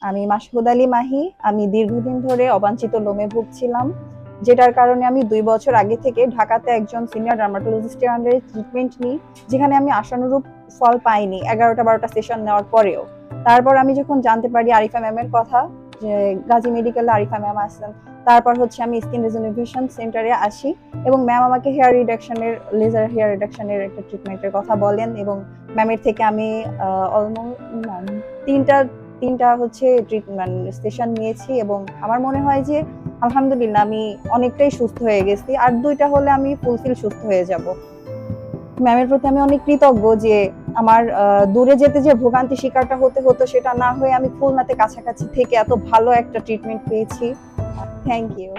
আমি মাসুদ আলী মাহি। আমি দীর্ঘদিন ধরে অবাঞ্ছিত লোমে ভুগছিলাম, যেটার কারণে আমি 2 বছর আগে থেকে ঢাকাতে একজন সিনিয়র ডার্মাটোলজিস্টের আন্ডারে ট্রিটমেন্ট নিই, যেখানে আমি আশানুরূপ ফল পাইনি 11টা-12টা সেশন নেওয়ার পরেও। তারপর আমি যখন জানতে পারি আরিফা ম্যামের কথা, যে গাজী মেডিকেলে আরিফা ম্যাম আসছেন, তারপর হচ্ছে আমি স্কিন রিজেনিভেশন সেন্টারে আসি এবং ম্যাম আমাকে হেয়ার রিডাকশনের, লেজার হেয়ার রিডাকশনের একটা ট্রিটমেন্টের কথা বলেন এবং ম্যামের থেকে আমি অলমোস্ট তিনটা তিনটা হচ্ছে ট্রিটমেন্ট সেশন নিয়েছি এবং আমার মনে হয় যে আলহামদুলিল্লাহ আমি অনেকটাই সুস্থ হয়ে গেছি। আর 2টা হলে আমি ফুলফিল সুস্থ হয়ে যাব। ম্যামের প্রতি আমি অনেক কৃতজ্ঞ যে আমার দূরে যেতে যে ভোগান্তি শিকারটা হতে হতো সেটা না হয়ে আমি খুলনাতে কাছাকাছি থেকে এত ভালো একটা ট্রিটমেন্ট পেয়েছি। Thank you.